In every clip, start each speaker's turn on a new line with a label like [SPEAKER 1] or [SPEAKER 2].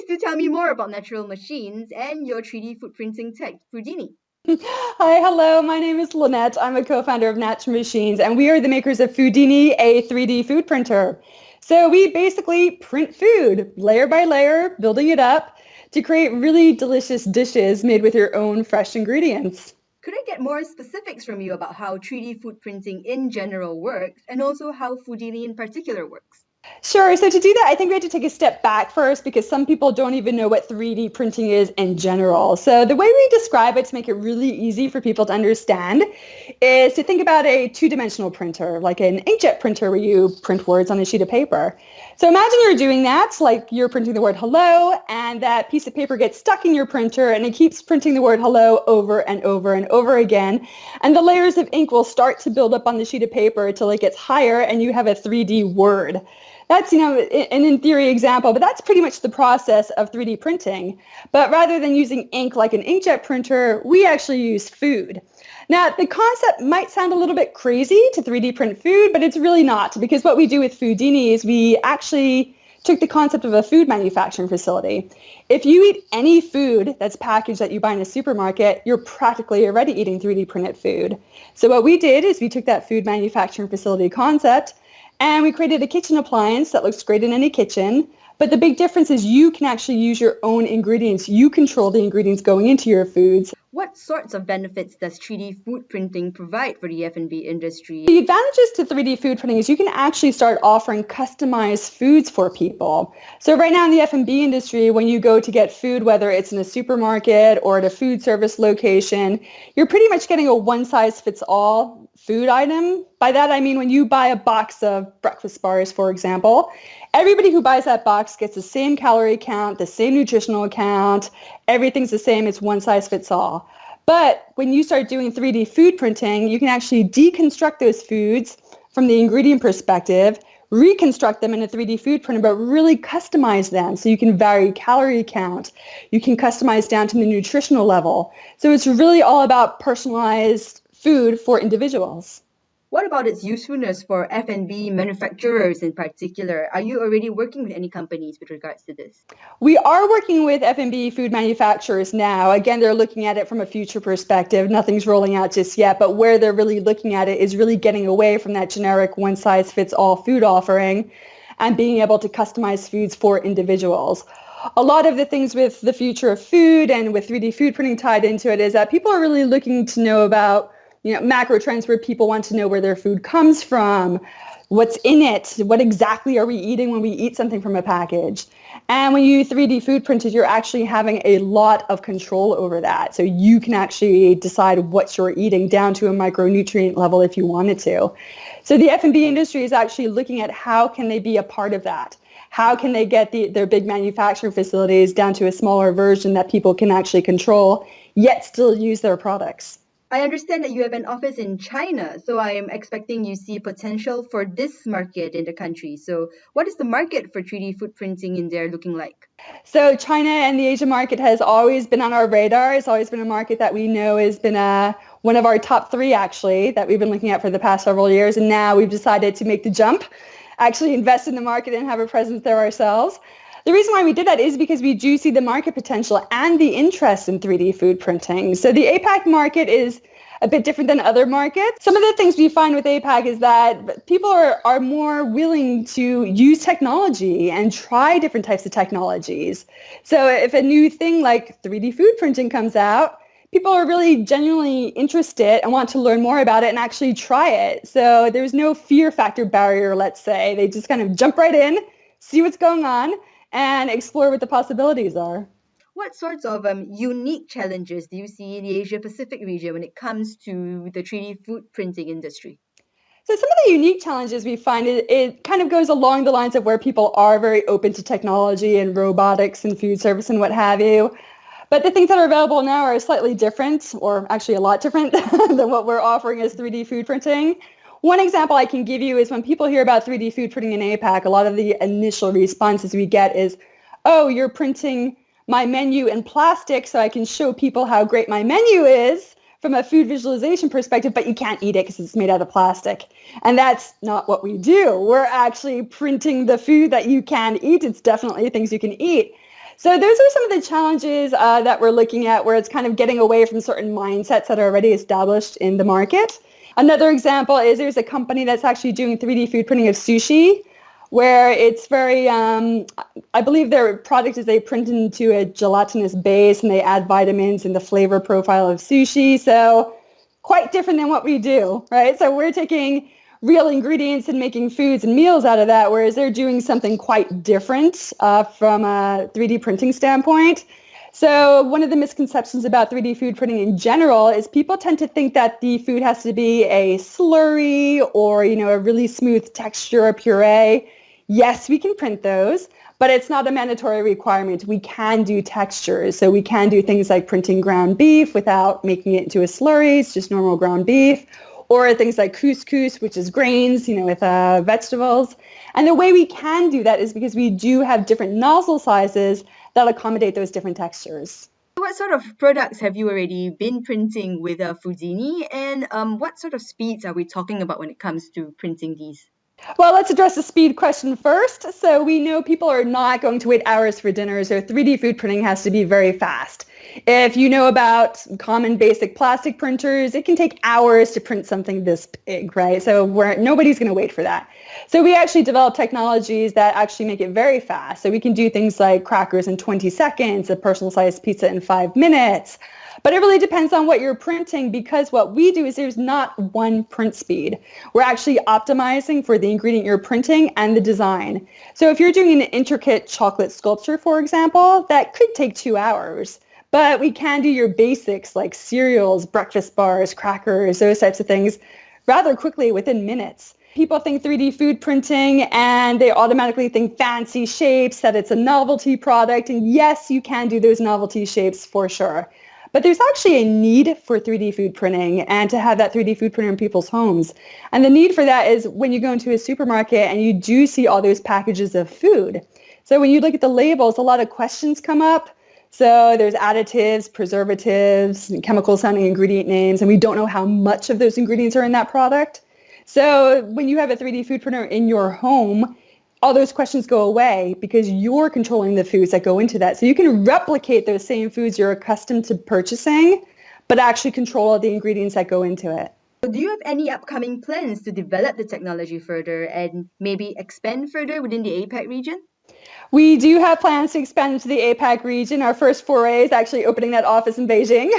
[SPEAKER 1] do tell me more about natural machines and your 3D food printing tech, Foodini.
[SPEAKER 2] Hi, hello. My name is Lynette. I'm a co-founder of Natural Machines, and we are the makers of Foodini, a 3D food printer. So we basically print food layer by layer, building it up to create really delicious dishes made with your own fresh ingredients.
[SPEAKER 1] Could I get more specifics from you about how 3D food printing in general works and also how Foodini in particular works?
[SPEAKER 2] Sure. So to do that, I think we have to take a step back first because some people don't even know what 3D printing is in general. So the way we describe it to make it really easy for people to understand is to think about a two-dimensional printer, like an inkjet printer where you print words on a sheet of paper. So imagine you're doing that, like you're printing the word hello, and that piece of paper gets stuck in your printer and it keeps printing the word hello over and over and over again. And the layers of ink will start to build up on the sheet of paper until it gets higher and you have a 3D word. That's, an in theory example, but that's pretty much the process of 3D printing. But rather than using ink like an inkjet printer, we actually use food. Now, the concept might sound a little bit crazy to 3D print food, but it's really not, because what we do with Foodini is we actually took the concept of a food manufacturing facility. If you eat any food that's packaged that you buy in a supermarket, you're practically already eating 3D printed food. So what we did is we took that food manufacturing facility concept and we created a kitchen appliance that looks great in any kitchen. But the big difference is you can actually use your own ingredients. You control the ingredients going into your foods.
[SPEAKER 1] What sorts of benefits does 3D food printing provide for the F&B industry?
[SPEAKER 2] The advantages to 3D food printing is you can actually start offering customized foods for people. So right now in the F&B industry, when you go to get food, whether it's in a supermarket or at a food service location, you're pretty much getting a one-size-fits-all food item. By that, I mean when you buy a box of breakfast bars, for example, everybody who buys that box gets the same calorie count, the same nutritional count, everything's the same, it's one size fits all. But when you start doing 3D food printing, you can actually deconstruct those foods from the ingredient perspective, reconstruct them in a 3D food printer, but really customize them. So you can vary calorie count. You can customize down to the nutritional level. So it's really all about personalized food for individuals.
[SPEAKER 1] What about its usefulness for F&B manufacturers in particular? Are you already working with any companies with regards to this?
[SPEAKER 2] We are working with F&B food manufacturers now. Again, they're looking at it from a future perspective. Nothing's rolling out just yet, but where they're really looking at it is really getting away from that generic one-size-fits-all food offering and being able to customize foods for individuals. A lot of the things with the future of food and with 3D food printing tied into it is that people are really looking to know about macro trends where people want to know where their food comes from, what's in it, what exactly are we eating when we eat something from a package. And when you 3D food print it, you're actually having a lot of control over that. So you can actually decide what you're eating down to a micronutrient level if you wanted to. So the F&B industry is actually looking at how can they be a part of that. How can they get their big manufacturing facilities down to a smaller version that people can actually control, yet still use their products.
[SPEAKER 1] I understand that you have an office in China, so I am expecting you see potential for this market in the country. So what is the market for 3D food printing in there looking like?
[SPEAKER 2] So China and the Asian market has always been on our radar. It's always been a market that we know has been one of our top three, actually, that we've been looking at for the past several years. And now we've decided to make the jump, actually invest in the market and have a presence there ourselves. The reason why we did that is because we do see the market potential and the interest in 3D food printing. So the APAC market is a bit different than other markets. Some of the things we find with APAC is that people are more willing to use technology and try different types of technologies. So if a new thing like 3D food printing comes out, people are really genuinely interested and want to learn more about it and actually try it. So there's no fear factor barrier, let's say. They just kind of jump right in, see what's going on, and explore what the possibilities are.
[SPEAKER 1] What sorts of unique challenges do you see in the Asia Pacific region when it comes to the 3D food printing industry?
[SPEAKER 2] So some of the unique challenges we find, it kind of goes along the lines of where people are very open to technology and robotics and food service and what have you. But the things that are available now are slightly different, or actually a lot different than what we're offering as 3D food printing. One example I can give you is when people hear about 3D food printing in APAC, a lot of the initial responses we get is, oh, you're printing my menu in plastic so I can show people how great my menu is from a food visualization perspective, but you can't eat it because it's made out of plastic. And that's not what we do. We're actually printing the food that you can eat. It's definitely things you can eat. So those are some of the challenges that we're looking at, where it's kind of getting away from certain mindsets that are already established in the market. Another example is there's a company that's actually doing 3D food printing of sushi, where it's very, I believe their product is they print into a gelatinous base and they add vitamins in the flavor profile of sushi. So quite different than what we do, right? So we're taking real ingredients and making foods and meals out of that, whereas they're doing something quite different from a 3D printing standpoint. So one of the misconceptions about 3D food printing in general is people tend to think that the food has to be a slurry or, a really smooth texture, a puree. Yes, we can print those, but it's not a mandatory requirement. We can do textures. So we can do things like printing ground beef without making it into a slurry. It's just normal ground beef. Or things like couscous, which is grains, with vegetables. And the way we can do that is because we do have different nozzle sizes that accommodate those different textures.
[SPEAKER 1] What sort of products have you already been printing with Foodini, and what sort of speeds are we talking about when it comes to printing these?
[SPEAKER 2] Well, let's address the speed question first. So we know people are not going to wait hours for dinner, so 3D food printing has to be very fast. If you know about common basic plastic printers, it can take hours to print something this big, right? So nobody's going to wait for that. So we actually develop technologies that actually make it very fast. So we can do things like crackers in 20 seconds, a personal-sized pizza in 5 minutes. But it really depends on what you're printing, because what we do is there's not one print speed. We're actually optimizing for the ingredient you're printing and the design. So if you're doing an intricate chocolate sculpture, for example, that could take 2 hours. But we can do your basics like cereals, breakfast bars, crackers, those types of things rather quickly within minutes. People think 3D food printing and they automatically think fancy shapes, that it's a novelty product. And yes, you can do those novelty shapes for sure. But there's actually a need for 3D food printing and to have that 3D food printer in people's homes. And the need for that is when you go into a supermarket and you do see all those packages of food. So when you look at the labels, a lot of questions come up. So there's additives, preservatives, chemical sounding ingredient names, and we don't know how much of those ingredients are in that product. So when you have a 3D food printer in your home, all those questions go away because you're controlling the foods that go into that. So you can replicate those same foods you're accustomed to purchasing, but actually control the ingredients that go into it.
[SPEAKER 1] So do you have any upcoming plans to develop the technology further and maybe expand further within the APAC region?
[SPEAKER 2] We do have plans to expand into the APAC region. Our first foray is actually opening that office in Beijing.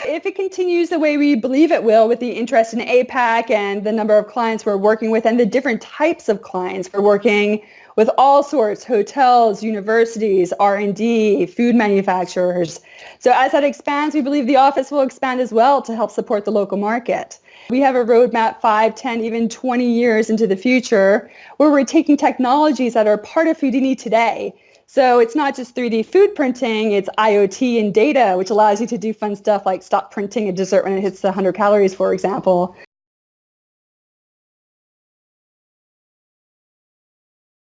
[SPEAKER 2] If it continues the way we believe it will, with the interest in APAC and the number of clients we're working with and the different types of clients, we're working with all sorts: hotels, universities, R&D, food manufacturers. So as that expands, we believe the office will expand as well to help support the local market. We have a roadmap 5, 10, even 20 years into the future where we're taking technologies that are part of Foodini today. So it's not just 3D food printing, it's IoT and data, which allows you to do fun stuff like stop printing a dessert when it hits the 100 calories, for example.